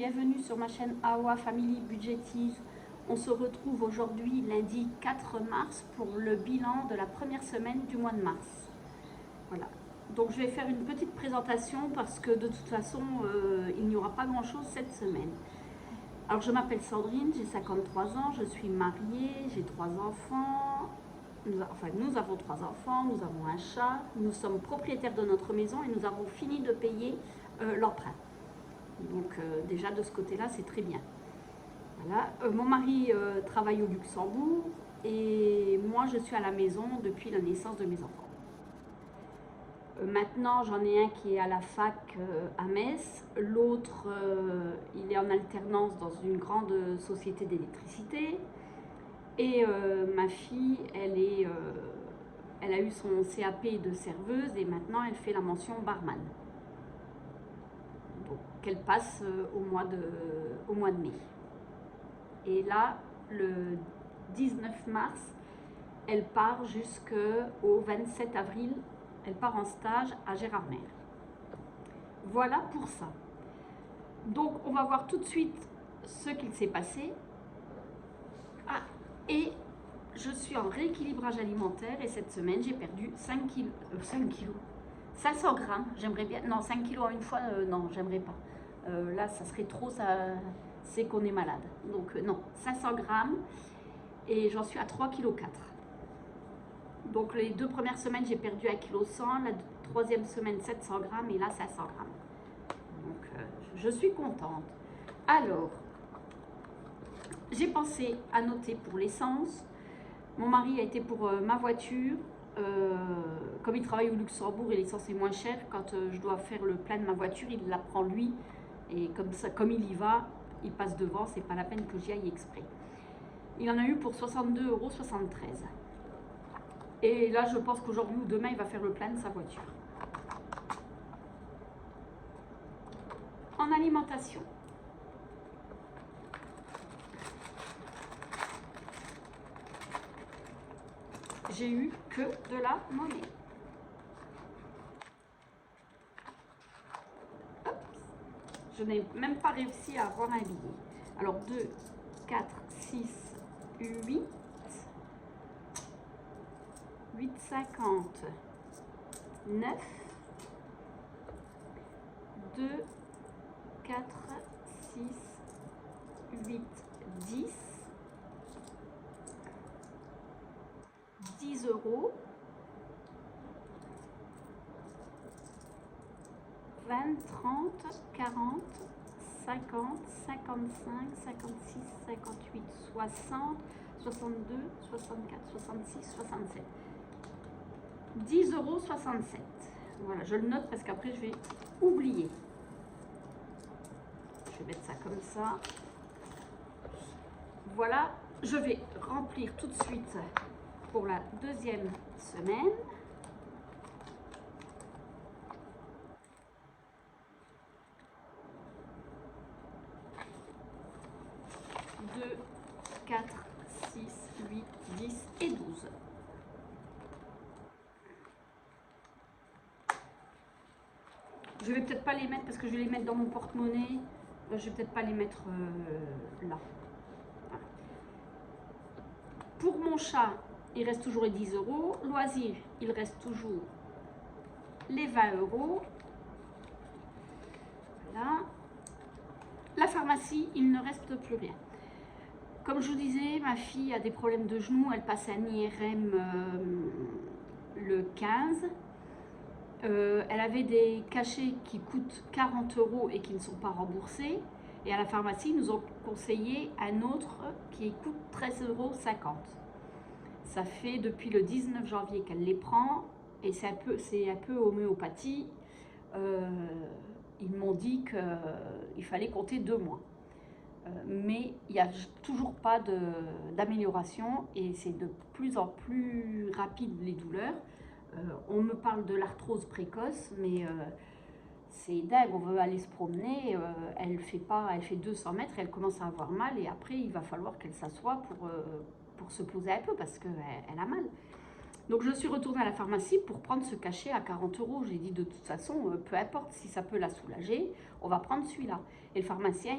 bienvenue sur ma chaîne AOA Family Budgetize. On se retrouve aujourd'hui lundi 4 mars pour le bilan de la première semaine du mois de mars. Voilà, donc je vais faire une petite présentation parce que de toute façon il n'y aura pas grand chose cette semaine. Alors je m'appelle Sandrine, j'ai 53 ans, je suis mariée, j'ai 3 enfants. Nous avons 3 enfants, nous avons un chat, nous sommes propriétaires de notre maison et nous avons fini de payer l'emprunt. Donc déjà de ce côté-là, c'est très bien. Voilà. Mon mari travaille au Luxembourg et moi je suis à la maison depuis la naissance de mes enfants. Maintenant j'en ai un qui est à la fac à Metz, l'autre il est en alternance dans une grande société d'électricité. Et ma fille, elle a eu son CAP de serveuse et maintenant elle fait la mention barman. Donc qu'elle passe au mois de mai. Et là, le 19 mars, elle part jusqu'au 27 avril. Elle part en stage à Gérardmer. Voilà pour ça. Donc on va voir tout de suite ce qu'il s'est passé. Ah, et je suis en rééquilibrage alimentaire et cette semaine j'ai perdu 5 kilos, 500 grammes, j'aimerais bien, non 5 kilos en une fois, non j'aimerais pas, là ça serait trop, c'est qu'on est malade, donc non, 500 grammes et j'en suis à 3,4 kg. Donc les 2 premières semaines j'ai perdu 1,1 kg, la 3e semaine 700 grammes et là 500 grammes. Donc je suis contente. Alors, j'ai pensé à noter pour l'essence. Mon mari a été pour ma voiture. Comme il travaille au Luxembourg et l'essence est moins chère, quand je dois faire le plein de ma voiture, il la prend lui. Et comme ça, comme il y va, il passe devant, c'est pas la peine que j'y aille exprès. Il en a eu pour 62,73 €. Et là, je pense qu'aujourd'hui ou demain, il va faire le plein de sa voiture. En alimentation. J'ai eu que de la monnaie. Hop. Je n'ai même pas réussi à avoir un billet. Alors 2, 4, 6, 8, 8,50, 9, 2, 4, 6, 8, 10, 10 €, 20, 30, 40, 50, 55, 56, 58, 60, 62, 64, 66, 67. 10,67 €. Voilà, je le note parce qu'après je vais oublier. Je vais mettre ça comme ça. Voilà, je vais remplir tout de suite pour la 2e semaine. Deux, 4, 6, 8, 10 et 12. Je vais peut-être pas les mettre parce que je vais les mettre dans mon porte-monnaie. Je vais peut-être pas les mettre là. Voilà. Pour mon chat, il reste toujours les 10 €. Loisirs, il reste toujours les 20 €. Voilà. La pharmacie, il ne reste plus rien. Comme je vous disais, ma fille a des problèmes de genoux. Elle passe un IRM le 15. Elle avait des cachets qui coûtent 40 € et qui ne sont pas remboursés. Et à la pharmacie, ils nous ont conseillé un autre qui coûte 13,50 €. Ça fait depuis le 19 janvier qu'elle les prend et c'est un peu homéopathie. Ils m'ont dit qu'il fallait compter 2 mois. Mais il n'y a toujours pas d'amélioration et c'est de plus en plus rapide les douleurs. On me parle de l'arthrose précoce, mais c'est dingue, on veut aller se promener, elle fait 200 mètres, elle commence à avoir mal et après il va falloir qu'elle s'assoie pour se poser un peu parce qu'elle a mal. Donc je suis retournée à la pharmacie pour prendre ce cachet à 40 €. J'ai dit de toute façon, peu importe, si ça peut la soulager, on va prendre celui-là. Et le pharmacien,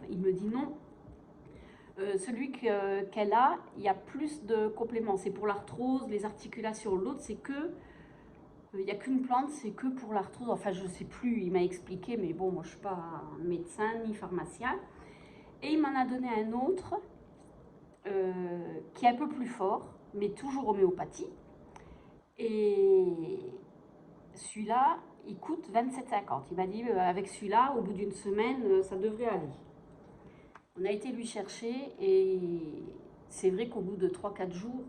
il me dit non, celui qu'elle a, il y a plus de compléments. C'est pour l'arthrose, les articulations. L'autre, c'est que, il n'y a qu'une plante, c'est que pour l'arthrose. Enfin, je ne sais plus, il m'a expliqué, mais bon, moi je ne suis pas médecin ni pharmacien. Et il m'en a donné un autre qui est un peu plus fort, mais toujours homéopathie. Et celui-là, il coûte 27,50 €. Il m'a dit, avec celui-là, au bout d'une semaine, ça devrait aller. On a été lui chercher et c'est vrai qu'au bout de 3-4 jours,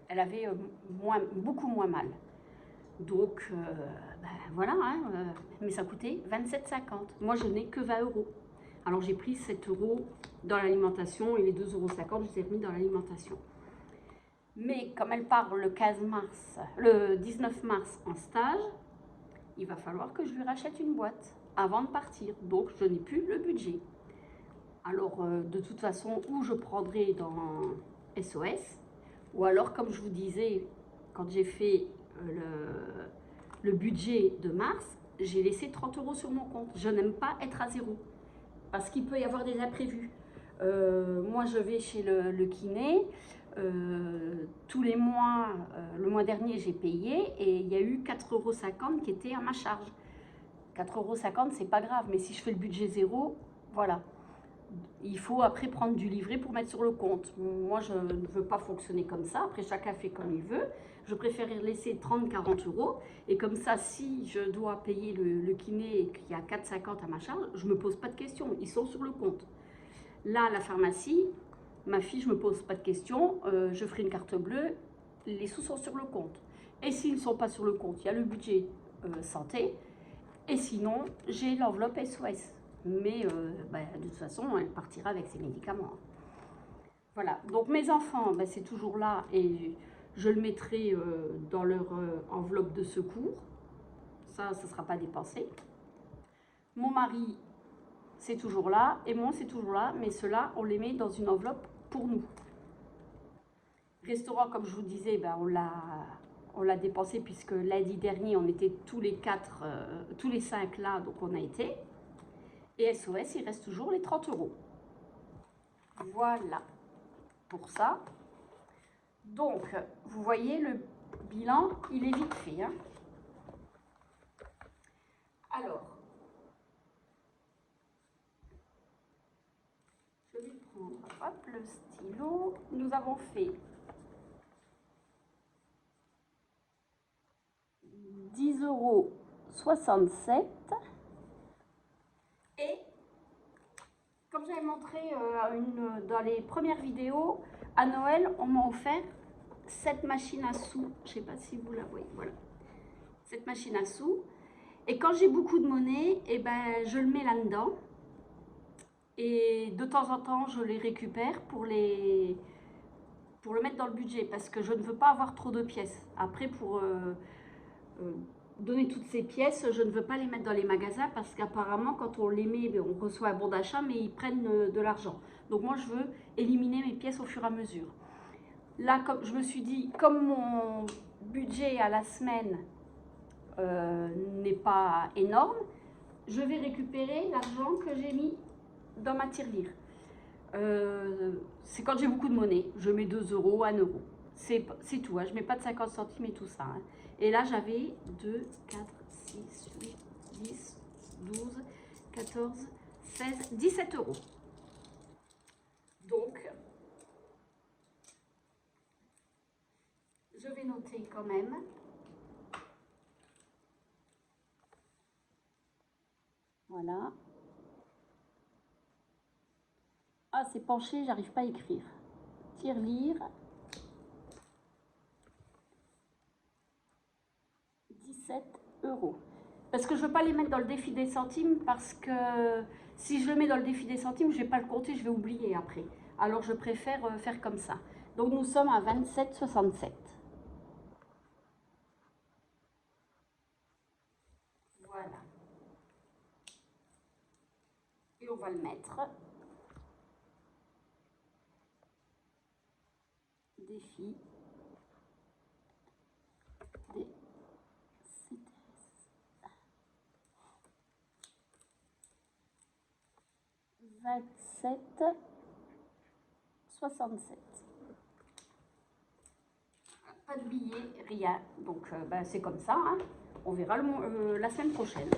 elle avait beaucoup moins mal. Donc, ben voilà, hein, mais ça coûtait 27,50 €. Moi, je n'ai que 20 €. Alors, j'ai pris 7 € dans l'alimentation et les 2,50 €, je les ai remis dans l'alimentation. Mais comme elle part le 19 mars en stage, il va falloir que je lui rachète une boîte avant de partir. Donc, je n'ai plus le budget. Alors, de toute façon, ou je prendrai dans SOS, ou alors, comme je vous disais, quand j'ai fait le budget de mars, j'ai laissé 30 € sur mon compte. Je n'aime pas être à zéro, parce qu'il peut y avoir des imprévus. Moi, je vais chez le kiné. Tous les mois, le mois dernier, j'ai payé et il y a eu 4,50 € qui étaient à ma charge. 4,50 €, c'est pas grave, mais si je fais le budget zéro, voilà. Il faut après prendre du livret pour mettre sur le compte. Moi, je ne veux pas fonctionner comme ça. Après, chacun fait comme il veut. Je préfère laisser 30-40 €. Et comme ça, si je dois payer le kiné et qu'il y a 4,50 € à ma charge, je ne me pose pas de questions. Ils sont sur le compte. Là, à la pharmacie, ma fille, je ne me pose pas de questions. Je ferai une carte bleue. Les sous sont sur le compte. Et s'ils ne sont pas sur le compte, il y a le budget santé. Et sinon, j'ai l'enveloppe SOS. Mais de toute façon, elle partira avec ses médicaments. Voilà, donc mes enfants, c'est toujours là et je le mettrai dans leur enveloppe de secours. Ça ne sera pas dépensé. Mon mari, c'est toujours là et moi, c'est toujours là, mais ceux-là, on les met dans une enveloppe pour nous. Restaurant, comme je vous disais, on l'a dépensé puisque lundi dernier, on était tous les 5 là, donc on a été. Et SOS, il reste toujours les 30 €. Voilà pour ça. Donc, vous voyez, le bilan, il est vite fait. Hein. Alors, je vais prendre le stylo. Nous avons fait 10,67 €. Et comme j'avais montré dans les premières vidéos, à Noël, on m'a offert cette machine à sous. Je ne sais pas si vous la voyez. Voilà. Cette machine à sous. Et quand j'ai beaucoup de monnaie, je le mets là-dedans. Et de temps en temps, je les récupère pour le mettre dans le budget. Parce que je ne veux pas avoir trop de pièces. Après, pour donner toutes ces pièces, je ne veux pas les mettre dans les magasins parce qu'apparemment quand on les met, on reçoit un bon d'achat mais ils prennent de l'argent. Donc moi je veux éliminer mes pièces au fur et à mesure. Là, comme je me suis dit, comme mon budget à la semaine n'est pas énorme, je vais récupérer l'argent que j'ai mis dans ma tirelire. C'est quand j'ai beaucoup de monnaie, je mets 2 €, 1 €. C'est tout, hein. Je ne mets pas de 50 centimes et tout ça. Hein. Et là, j'avais 2, 4, 6, 8, 10, 12, 14, 16, 17 €. Donc, je vais noter quand même. Voilà. Ah, c'est penché, j'arrive pas à écrire. Tirelire. 17 €. Parce que je ne veux pas les mettre dans le défi des centimes, parce que si je le mets dans le défi des centimes, je ne vais pas le compter, je vais oublier après. Alors je préfère faire comme ça. Donc nous sommes à 27,67. Voilà. Et on va le mettre. Défi 27,67. Pas de billets, rien. Donc ben, c'est comme ça. Hein. On verra la semaine prochaine.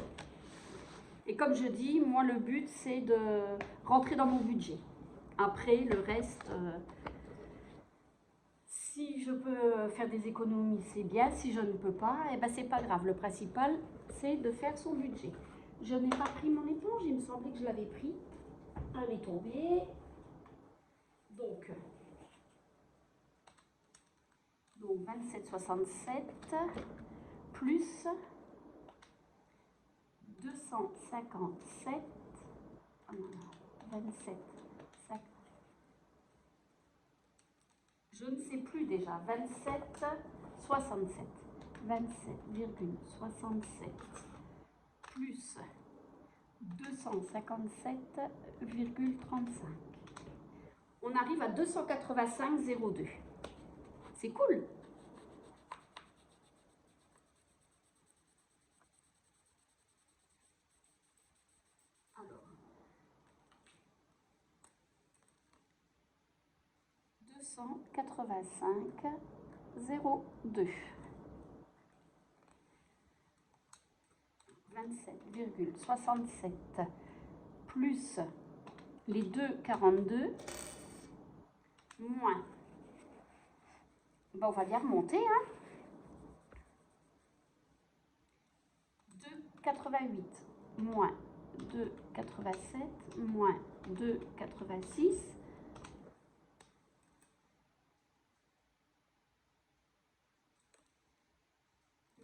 Et comme je dis, moi le but c'est de rentrer dans mon budget. Après le reste, si je peux faire des économies, c'est bien. Si je ne peux pas, eh ben, c'est pas grave. Le principal, c'est de faire son budget. Je n'ai pas pris mon éponge, il me semblait que je l'avais pris. Elle est tombée. Donc 27,67 plus 257, 27, je ne sais plus déjà, 27,67, 27,67 plus 257,35. On arrive à 285,02. C'est cool. Alors, 285,02. 27,67 plus les 2,42 moins, ben on va bien remonter, hein, 2,88 moins 2,87 moins 2,86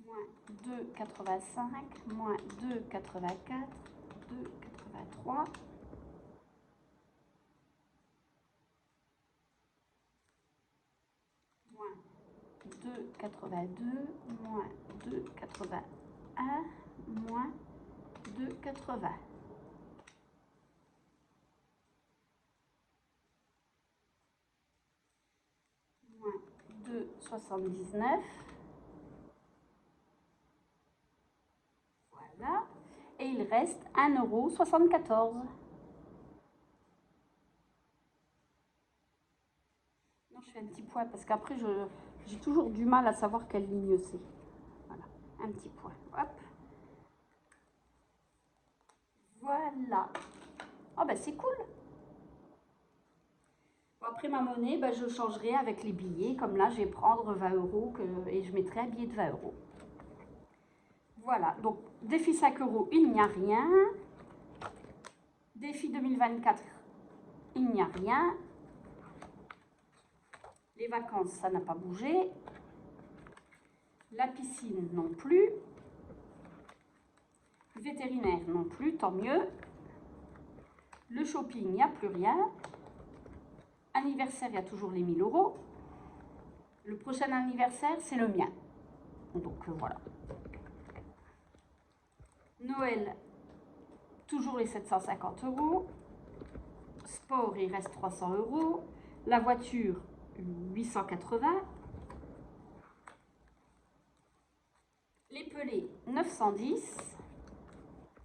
moins 2,85 moins 2,84 2,83 moins 2,82 moins 2,81 moins 2,80. Moins 2,79. Voilà. Et il reste 1,74 €. Non, je fais un petit point parce qu'après, j'ai toujours du mal à savoir quelle ligne c'est. Voilà, un petit point. Hop. Voilà. Oh, ben c'est cool. Bon, après ma monnaie, ben, je changerai avec les billets. Comme là, je vais prendre 20 € et je mettrai un billet de 20 €. Voilà, donc défi 5 €, il n'y a rien. Défi 2024, il n'y a rien. Les vacances, ça n'a pas bougé. La piscine non plus. Vétérinaire non plus, tant mieux. Le shopping, il n'y a plus rien. Anniversaire, il y a toujours les 1000 €. Le prochain anniversaire, c'est le mien. Donc voilà. Noël, toujours les 750 €. Sport, il reste 300 €. La voiture, 880. Les pelés, 910.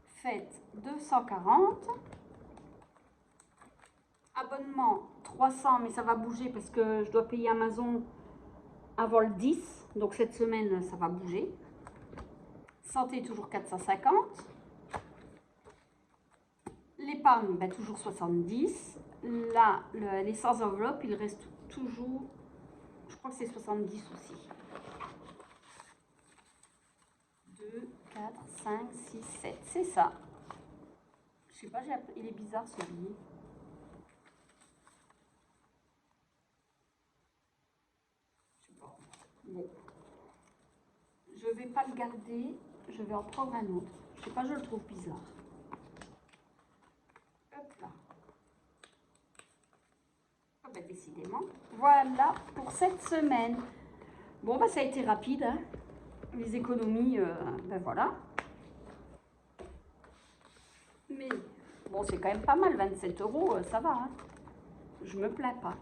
Fête, 240. Abonnement, 300, mais ça va bouger parce que je dois payer Amazon avant le 10. Donc cette semaine, ça va bouger. Santé, toujours 450. L'épargne, ben, toujours 70. Là, les sans enveloppe, il reste toujours, je crois que c'est 70 aussi. 2, 4, 5, 6, 7, c'est ça. Je sais pas, il est bizarre ce billet. Je sais pas. Bon. Je vais pas le garder, je vais en prendre un autre. Je sais pas, je le trouve bizarre. Hop là. Ah ben, décidément. Voilà pour cette semaine. Bon, bah ça a été rapide, hein. Les économies, ben voilà. Mais bon, c'est quand même pas mal, 27 €, ça va, hein. Je me plains pas.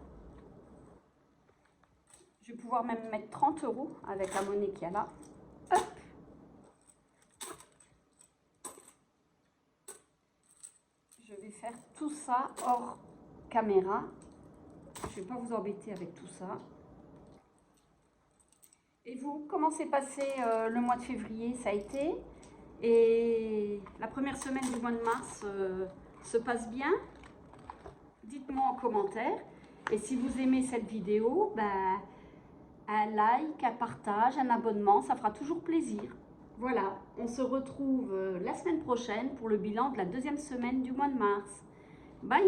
Je vais pouvoir même mettre 30 € avec la monnaie qu'il y a là. Hop. Je vais faire tout ça hors caméra. Je ne vais pas vous embêter avec tout ça. Et vous, comment s'est passé le mois de février? Ça a été? Et la première semaine du mois de mars se passe bien? Dites-moi en commentaire. Et si vous aimez cette vidéo, un like, un partage, un abonnement, ça fera toujours plaisir. Voilà, on se retrouve la semaine prochaine pour le bilan de la deuxième semaine du mois de mars. Bye!